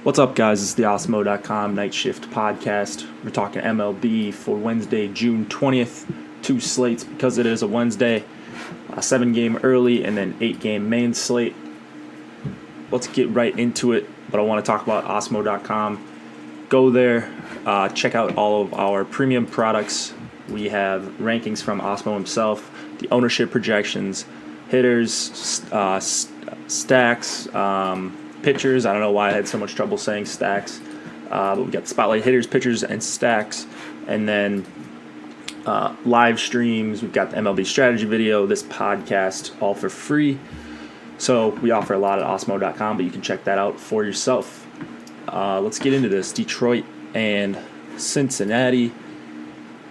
What's up, guys? It's the Osmo.com Night Shift Podcast. We're talking MLB for Wednesday, June 20th. Two slates because it is a Wednesday. A 7-game early and then 8-game main slate. Let's get right into it. But I want to talk about Osmo.com. Go there. Check out all of our premium products. We have rankings from Osmo himself, the ownership projections, hitters, stacks, pitchers. I don't know why I had so much trouble saying stacks, but we got the spotlight hitters, pitchers, and stacks, and then live streams. We've got the MLB strategy video, this podcast, all for free. So we offer a lot at Osmo.com, but you can check that out for yourself. Let's get into this. Detroit and Cincinnati.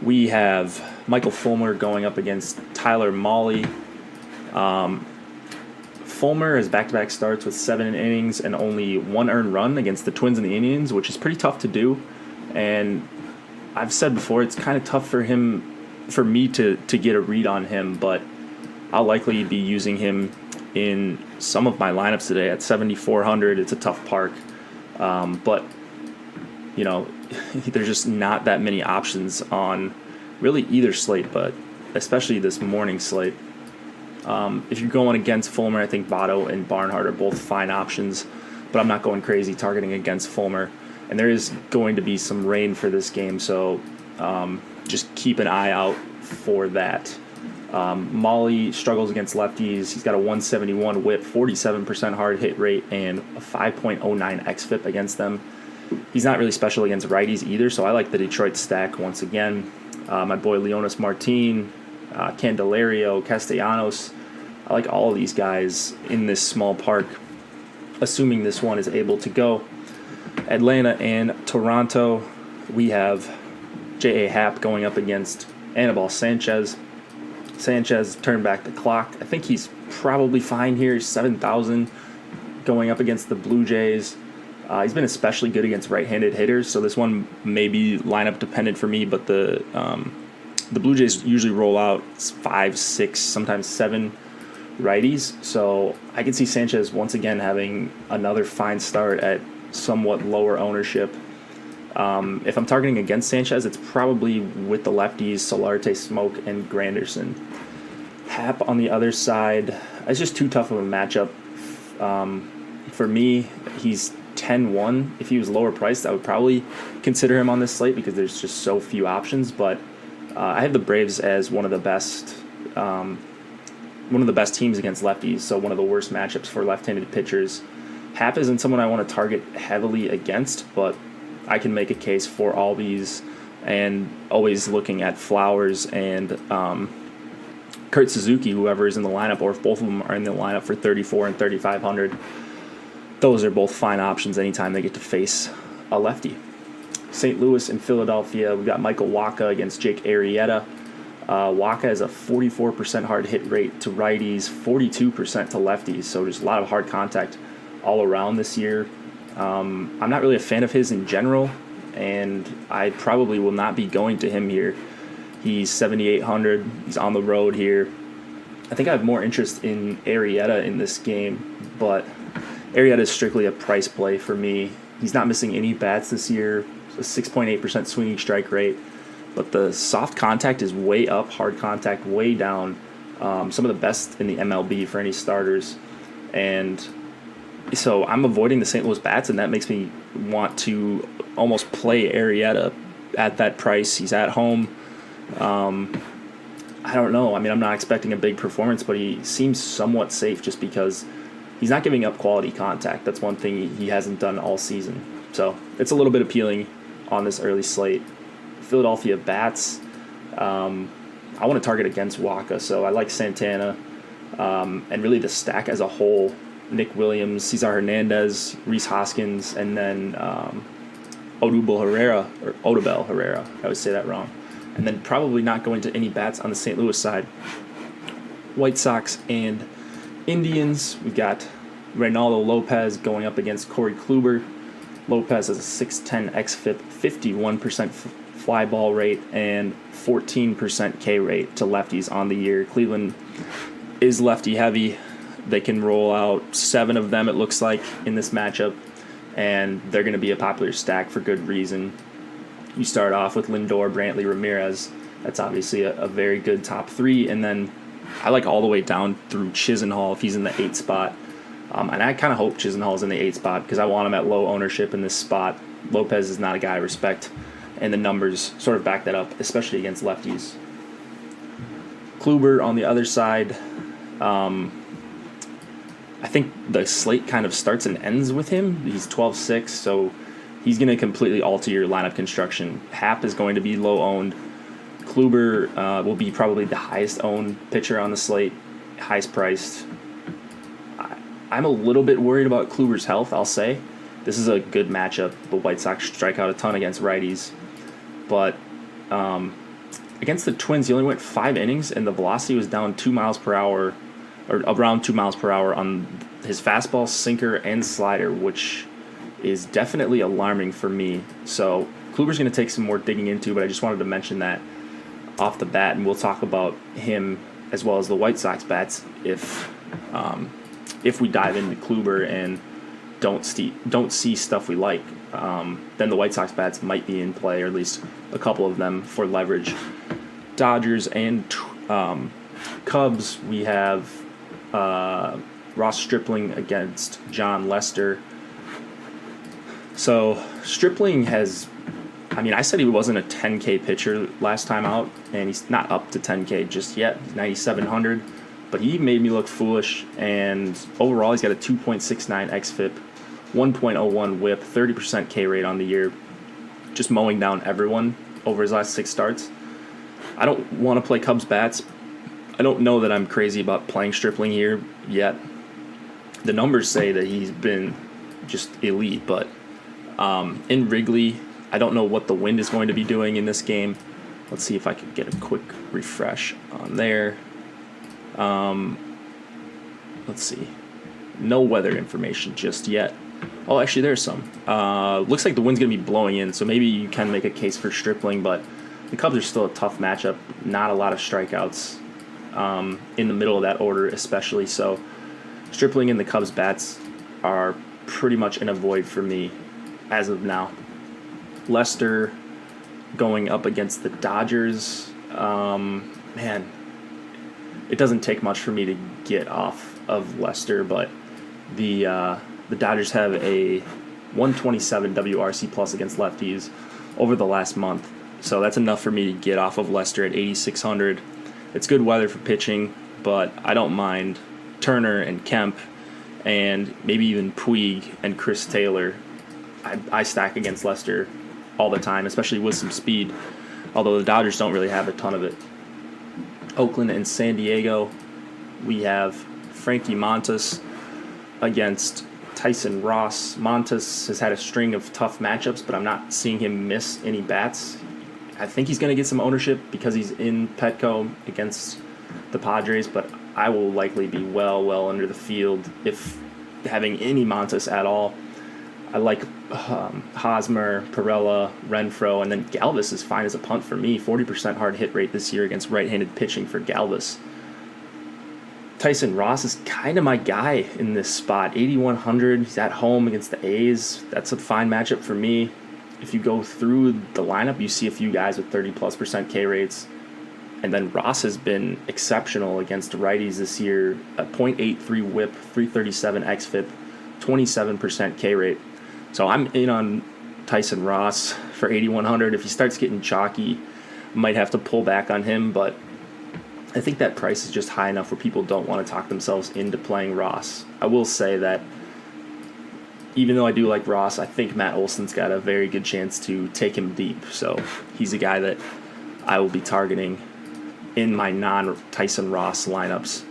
We have Michael Fulmer going up against Tyler Mahle. Fulmer has back-to-back starts with 7 innings and only 1 earned run against the Twins and the Indians, which is pretty tough to do. And I've said before, it's kind of tough for me to get a read on him, but I'll likely be using him in some of my lineups today at 7,400. It's a tough park, but you know, there's just not that many options on really either slate, but especially this morning slate. If you're going against Fulmer, I think Votto and Barnhart are both fine options, but I'm not going crazy targeting against Fulmer. And there is going to be some rain for this game, so just keep an eye out for that. Mahle struggles against lefties. He's got a 171 whip, 47% hard hit rate, and a 5.09 xFIP against them. He's not really special against righties either, so I like the Detroit stack once again. My boy Leonis Martin, Candelario, Castellanos. I like all of these guys in this small park, assuming this one is able to go. Atlanta and Toronto, we have J.A. Happ going up against Anibal Sanchez. Sanchez turned back the clock. I think he's probably fine here, 7,000 going up against the Blue Jays. He's been especially good against right-handed hitters, so this one may be lineup dependent for me, but the Blue Jays usually roll out 5, 6, sometimes 7 righties, so I can see Sanchez once again having another fine start at somewhat lower ownership. If I'm targeting against Sanchez, it's probably with the lefties, Solarte, Smoke, and Granderson. Happ on the other side, it's just too tough of a matchup. For me, he's 10-1. If he was lower priced, I would probably consider him on this slate because there's just so few options, but I have the Braves as one of the best teams against lefties, so one of the worst matchups for left-handed pitchers. Happ isn't someone I want to target heavily against, but I can make a case for all these, and always looking at Flowers and Kurt Suzuki, whoever is in the lineup, or if both of them are in the lineup for 3,400 and 3,500. Those are both fine options anytime they get to face a lefty. St. Louis and Philadelphia, we've got Michael Wacha against Jake Arrieta. Wacha has a 44% hard hit rate to righties, 42% to lefties, so just a lot of hard contact all around this year. I'm not really a fan of his in general, and I probably will not be going to him here. He's 7,800. He's on the road here. I think I have more interest in Arrieta in this game, but Arrieta is strictly a price play for me. He's not missing any bats this year, a 6.8% swinging strike rate, but the soft contact is way up, hard contact way down. Some of the best in the MLB for any starters, and so I'm avoiding the St. Louis bats, and that makes me want to almost play Arrieta at that price. He's at home. I don't know. I mean, I'm not expecting a big performance, but he seems somewhat safe just because he's not giving up quality contact. That's one thing he hasn't done all season. So it's a little bit appealing on this early slate. Philadelphia bats, I want to target against Wacha, so I like Santana, and really the stack as a whole. Nick Williams, Cesar Hernandez, Rhys Hoskins, and then Odubel Herrera, I always say that wrong. And then probably not going to any bats on the St. Louis side. White Sox and Indians, we've got Reynaldo Lopez going up against Corey Kluber. Lopez has a 610 xFIP, 51% fly ball rate, and 14% K rate to lefties on the year. Cleveland is lefty heavy. They can roll out 7 of them, it looks like, in this matchup. and they're going to be a popular stack for good reason. You start off with Lindor, Brantley, Ramirez. That's obviously a very good top 3, and then I like all the way down through Chisenhall if he's in the 8th spot. And I kind of hope Chisenhall's in the 8th spot because I want him at low ownership in this spot. Lopez is not a guy I respect, and the numbers sort of back that up, especially against lefties. Kluber on the other side, I think the slate kind of starts and ends with him. He's 12-6, so he's going to completely alter your lineup construction. Happ is going to be low owned. Kluber will be probably the highest owned pitcher on the slate, highest priced. I'm a little bit worried about Kluber's health, I'll say. This is a good matchup. The White Sox strike out a ton against righties. But against the Twins, he only went 5 innings, and the velocity was down 2 miles per hour, or around 2 miles per hour on his fastball, sinker, and slider, which is definitely alarming for me. So Kluber's going to take some more digging into, but I just wanted to mention that off the bat, and we'll talk about him as well as the White Sox bats if we dive into Kluber and don't see stuff we like. Then the White Sox bats might be in play, or at least a couple of them for leverage. Dodgers and Cubs, we have Ross Stripling against John Lester. So Stripling I said he wasn't a 10K pitcher last time out, and he's not up to 10K just yet. He's 9,700, but he made me look foolish, and overall he's got a 2.69 xFIP, 1.01 whip, 30% K rate on the year, just mowing down everyone over his last 6 starts. I don't want to play Cubs bats. I don't know that I'm crazy about playing Stripling here yet. The numbers say that he's been just elite, but in Wrigley, I don't know what the wind is going to be doing in this game. Let's see if I can get a quick refresh on there. Let's see. No weather information just yet. Oh, actually, there's some. Looks like the wind's going to be blowing in, so maybe you can make a case for Stripling, but the Cubs are still a tough matchup. Not a lot of strikeouts in the middle of that order, especially. So Stripling and the Cubs bats are pretty much in a void for me as of now. Lester going up against the Dodgers. Man, it doesn't take much for me to get off of Lester, but the Dodgers have a 127 WRC plus against lefties over the last month. So that's enough for me to get off of Lester at 8,600. It's good weather for pitching, but I don't mind Turner and Kemp and maybe even Puig and Chris Taylor. I stack against Lester all the time, especially with some speed, although the Dodgers don't really have a ton of it. Oakland and San Diego, we have Frankie Montas against Tyson Ross. Montas has had a string of tough matchups, but I'm not seeing him miss any bats. I think he's going to get some ownership because he's in Petco against the Padres, but I will likely be well under the field if having any Montas at all. I like Hosmer, Perella, Renfroe, and then Galvis is fine as a punt for me. 40% hard hit rate this year against right-handed pitching for Galvis. Tyson Ross is kind of my guy in this spot. 8,100. He's at home against the A's. That's a fine matchup for me. If you go through the lineup, you see a few guys with 30+% K rates. And then Ross has been exceptional against righties this year. A .83 whip, 337 xFIP, 27% K rate. So I'm in on Tyson Ross for 8,100. If he starts getting chalky, might have to pull back on him, but I think that price is just high enough where people don't want to talk themselves into playing Ross. I will say that even though I do like Ross, I think Matt Olson's got a very good chance to take him deep. So he's a guy that I will be targeting in my non-Tyson Ross lineups.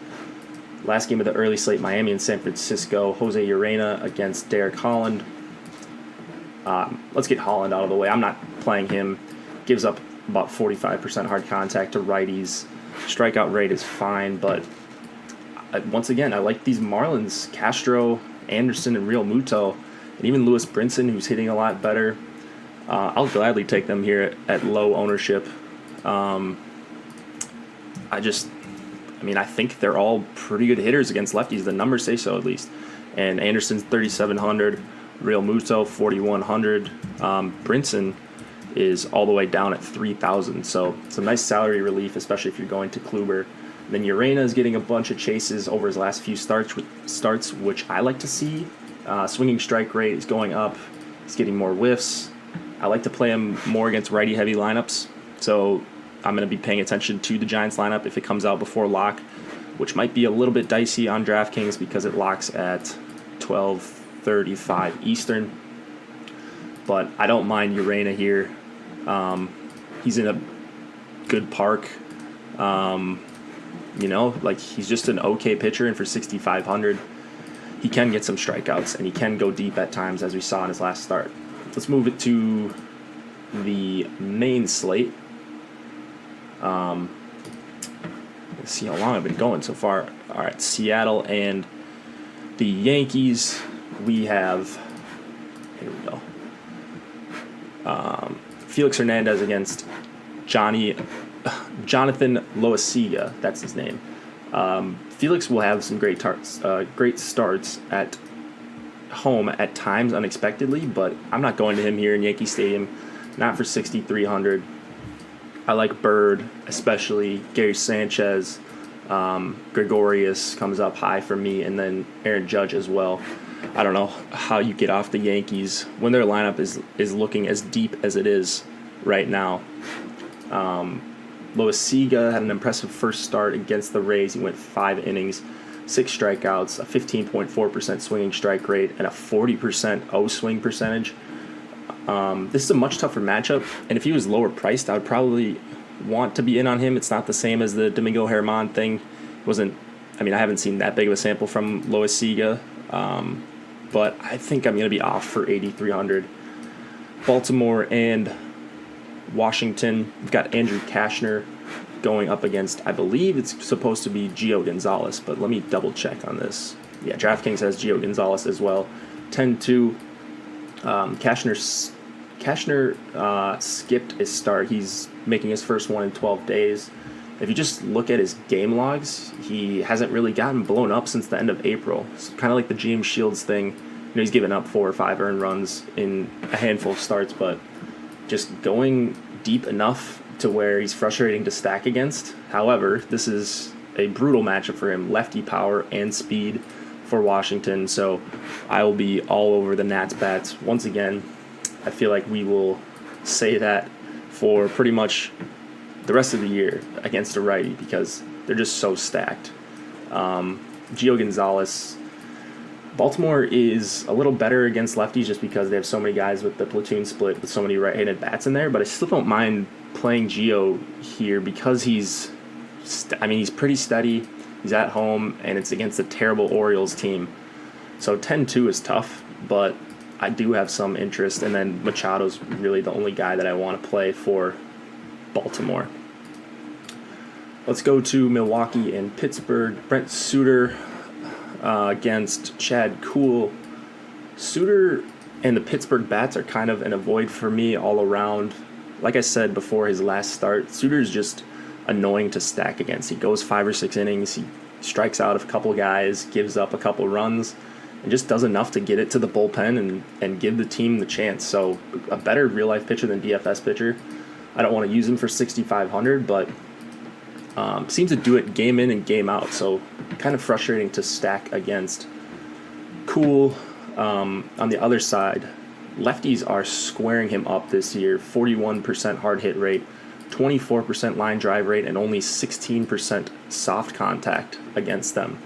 Last game of the early slate, Miami and San Francisco. Jose Urena against Derek Holland. Let's get Holland out of the way. I'm not playing him. Gives up about 45% hard contact to righties. Strikeout rate is fine, but once again, I like these Marlins. Castro, Anderson, and Real Muto, and even Lewis Brinson, who's hitting a lot better. I'll gladly take them here at low ownership. I think they're all pretty good hitters against lefties. The numbers say so, at least. And Anderson's 3,700. Real Muto 4,100. Brinson is all the way down at 3,000. So some nice salary relief, especially if you're going to Kluber. Then Urena is getting a bunch of chases over his last few starts, which I like to see. Swinging strike rate is going up. He's getting more whiffs. I like to play him more against righty-heavy lineups. So I'm going to be paying attention to the Giants lineup if it comes out before lock, which might be a little bit dicey on DraftKings because it locks at 12:35 Eastern. But I don't mind Urena here. He's in a good park. He's just an okay pitcher, and for 6,500, he can get some strikeouts, and he can go deep at times, as we saw in his last start. Let's move it to the main slate. Let's see how long I've been going so far. All right, Seattle and the Yankees. We have, here we go, Felix Hernandez against Jonathan Loaizaga. That's his name. Felix will have some great starts at home at times unexpectedly, but I'm not going to him here in Yankee Stadium, not for 6,300. I like Bird, especially Gary Sanchez. Gregorius comes up high for me, and then Aaron Judge as well. I don't know how you get off the Yankees when their lineup is looking as deep as it is right now. Loaizaga had an impressive first start against the Rays. He went 5 innings, 6 strikeouts, a 15.4% swinging strike rate, and a 40% O-swing percentage. This is a much tougher matchup, and if he was lower priced, I would probably want to be in on him. It's not the same as the Domingo Germán thing. I haven't seen that big of a sample from Loaizaga, but I think I'm going to be off for 8,300. Baltimore and Washington. We've got Andrew Cashner going up against, I believe it's supposed to be Gio Gonzalez, but let me double check on this. Yeah, DraftKings has Gio Gonzalez as well. 10-2. Cashner skipped his start. He's making his first one in 12 days. If you just look at his game logs, he hasn't really gotten blown up since the end of April. It's kind of like the James Shields thing. He's given up 4 or 5 earned runs in a handful of starts, but just going deep enough to where he's frustrating to stack against. However, this is a brutal matchup for him. Lefty power and speed for Washington, so I will be all over the Nats bats. Once again, I feel like we will say that for pretty much the rest of the year against a righty because they're just so stacked. Gio Gonzalez, Baltimore is a little better against lefties just because they have so many guys with the platoon split with so many right-handed bats in there, but I still don't mind playing Gio here because he's pretty steady. He's at home, and it's against a terrible Orioles team. So 10-2 is tough, but I do have some interest, and then Machado's really the only guy that I want to play for Baltimore. Let's go to Milwaukee and Pittsburgh. Brent Suter against Chad Kuhl. Suter and the Pittsburgh bats are kind of an avoid for me all around. Like I said before his last start, Suter's just annoying to stack against. He goes 5 or 6 innings, he strikes out a couple guys, gives up a couple runs, and just does enough to get it to the bullpen and give the team the chance. So a better real-life pitcher than DFS pitcher. I don't want to use him for 6,500, but seems to do it game in and game out. So kind of frustrating to stack against. Cool. On the other side, lefties are squaring him up this year. 41% hard hit rate, 24% line drive rate, and only 16% soft contact against them.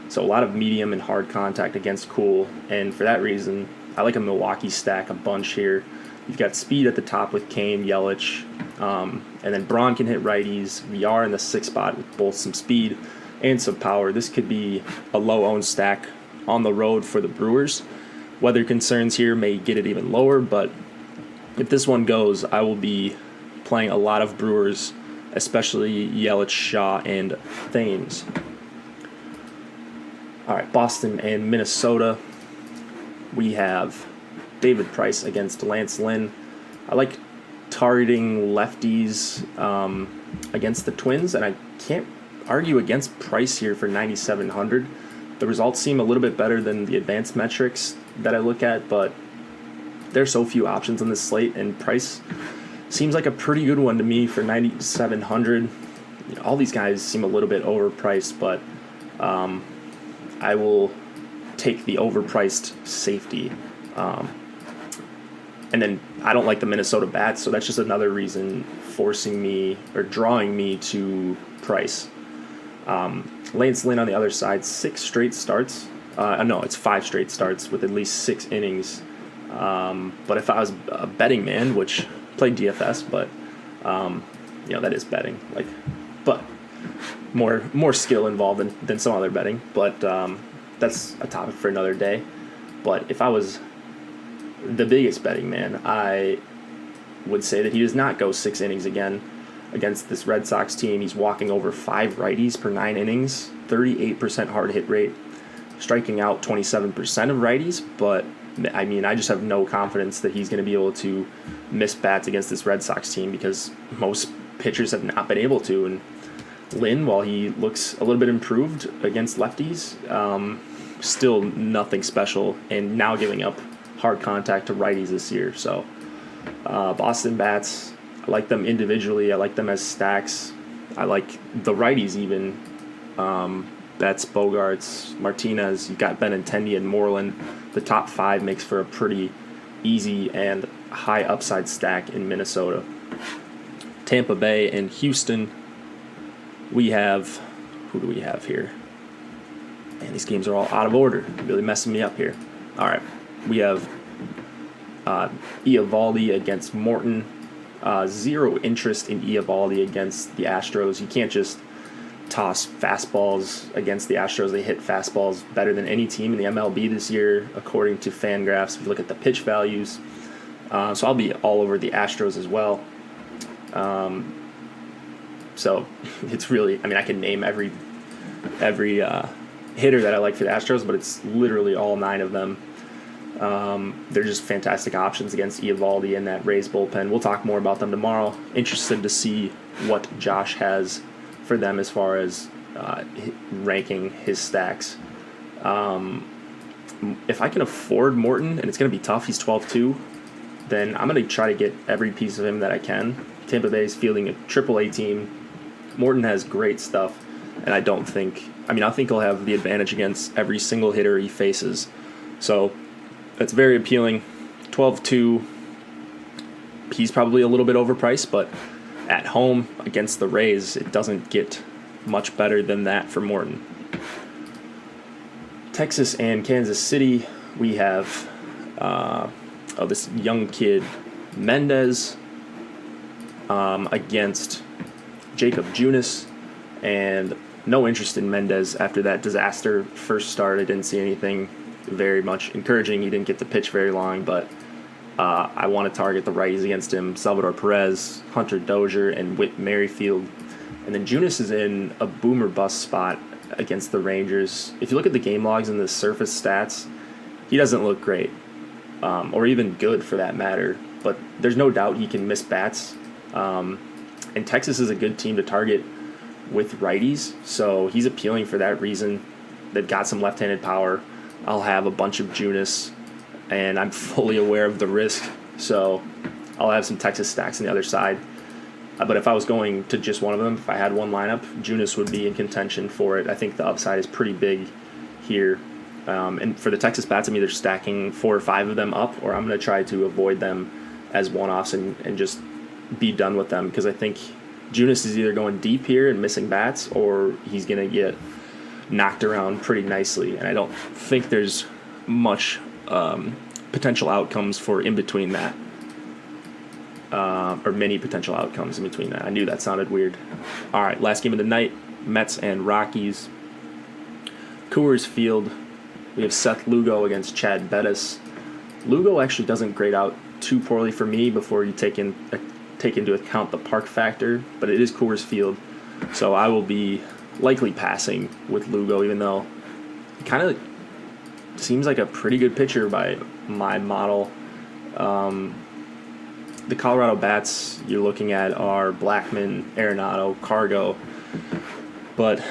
So a lot of medium and hard contact against Cool, and for that reason, I like a Milwaukee stack a bunch here. You've got speed at the top with Kane, Yelich, and then Braun can hit righties. We are in the 6th spot with both some speed and some power. This could be a low-owned stack on the road for the Brewers. Weather concerns here may get it even lower, but if this one goes, I will be playing a lot of Brewers, especially Yelich, Shaw, and Thames. All right, Boston and Minnesota. We have David Price against Lance Lynn. I like targeting lefties against the Twins, and I can't argue against Price here for 9,700. The results seem a little bit better than the advanced metrics that I look at, but there's so few options on this slate, and price seems like a pretty good one to me for 9,700. All these guys seem a little bit overpriced, but I will take the overpriced safety. And then I don't like the Minnesota bats, so that's just another reason forcing me or drawing me to price. Lance Lynn on the other side, 6 straight starts. No, it's 5 straight starts with at least 6 innings. But if I was a betting man, which played DFS, but that is betting. But more skill involved than some other betting. But that's a topic for another day. But if I was the biggest betting man, I would say that he does not go 6 innings again against this Red Sox team. He's walking over 5 righties per 9 innings, 38% hard hit rate, striking out 27% of righties. But I just have no confidence that he's going to be able to miss bats against this Red Sox team because most pitchers have not been able to. And Lynn, while he looks a little bit improved against lefties, still nothing special, and now giving up hard contact to righties this year. So Boston bats, I like them individually. I like them as stacks. I like the righties even. Betts, Bogarts, Martinez. You got Benintendi and Moreland. The top 5 makes for a pretty easy and high upside stack in Minnesota. Tampa Bay and Houston. We have, who do we have here? Man, these games are all out of order. Really messing me up here. All right. We have Eovaldi against Morton. Zero interest in Eovaldi against the Astros. You can't just toss fastballs against the Astros. They hit fastballs better than any team in the MLB this year, according to Fangraphs. If you look at the pitch values. So I'll be all over the Astros as well. So it's really, I can name every hitter that I like for the Astros, but it's literally all 9 of them. They're just fantastic options against Eovaldi and that Rays bullpen. We'll talk more about them tomorrow. Interested to see what Josh has for them as far as ranking his stacks. If I can afford Morton, and it's going to be tough, he's 12-2, then I'm going to try to get every piece of him that I can. Tampa Bay is fielding a AAA team. Morton has great stuff, and I think he'll have the advantage against every single hitter he faces. So that's very appealing. 12-2, he's probably a little bit overpriced, but at home against the Rays, it doesn't get much better than that for Morton. Texas and Kansas City, we have this young kid, Mendez, against Jacob Junis, and no interest in Mendez after that disaster first start. I didn't see anything very much encouraging. He didn't get to pitch very long, but I want to target the righties against him. Salvador Perez, Hunter Dozier, and Whit Merrifield. And then Junis is in a boomer bust spot against the Rangers. If you look at the game logs and the surface stats, he doesn't look great, or even good for that matter. But there's no doubt he can miss bats. And Texas is a good team to target with righties, so he's appealing for that reason. They've got some left-handed power. I'll have a bunch of Junis, and I'm fully aware of the risk, so I'll have some Texas stacks on the other side. But if I was going to just one of them, if I had one lineup, Junis would be in contention for it. I think the upside is pretty big here. And for the Texas bats, I'm either stacking 4 or 5 of them up, or I'm going to try to avoid them as one-offs and just be done with them, because I think Junis is either going deep here and missing bats, or he's going to get knocked around pretty nicely. And I don't think there's much potential outcomes for in between that. Or many potential outcomes in between that. I knew that sounded weird. All right, last game of the night, Mets and Rockies. Coors Field, we have Seth Lugo against Chad Bettis. Lugo actually doesn't grade out too poorly for me before you take into account the park factor, but it is Coors Field, so I will be likely passing with Lugo, even though he kind of seems like a pretty good pitcher by my model. The Colorado bats you're looking at are Blackmon, Arenado, Cargo, but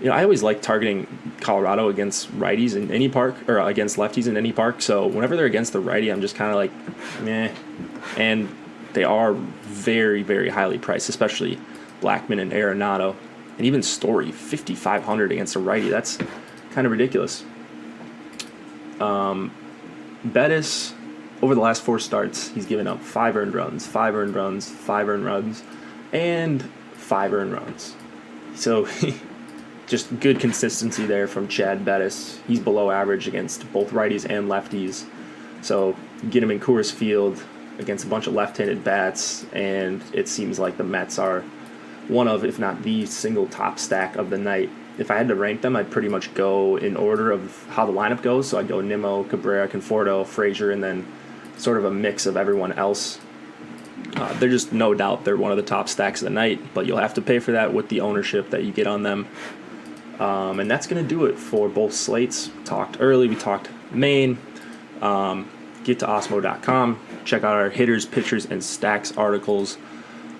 I always like targeting Colorado against righties in any park, or against lefties in any park. So whenever they're against the righty, I'm just kind of like, meh. And they are very, very highly priced, especially Blackman and Arenado. And even Story, 5,500 against a righty. That's kind of ridiculous. Bettis, over the last 4 starts, he's given up 5 earned runs, 5 earned runs, 5 earned runs, and 5 earned runs. So just good consistency there from Chad Bettis. He's below average against both righties and lefties. So get him in Coors Field against a bunch of left-handed bats, and it seems like the Mets are one of, if not the single top stack of the night. If I had to rank them, I'd pretty much go in order of how the lineup goes. So I'd go Nimmo, Cabrera, Conforto, Frazier, and then sort of a mix of everyone else. They're just no doubt they're one of the top stacks of the night, but you'll have to pay for that with the ownership that you get on them. And that's going to do it for both slates. Talked early, we talked Maine. Get to osmo.com. Check out our hitters, pitchers, and stacks articles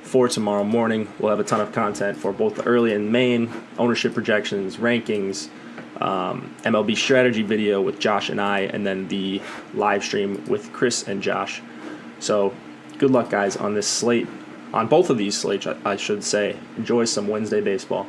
for tomorrow morning. We'll have a ton of content for both the early and main, ownership projections, rankings, MLB strategy video with Josh and I, and then the live stream with Chris and Josh. So good luck, guys, on this slate, on both of these slates, I should say. Enjoy some Wednesday baseball.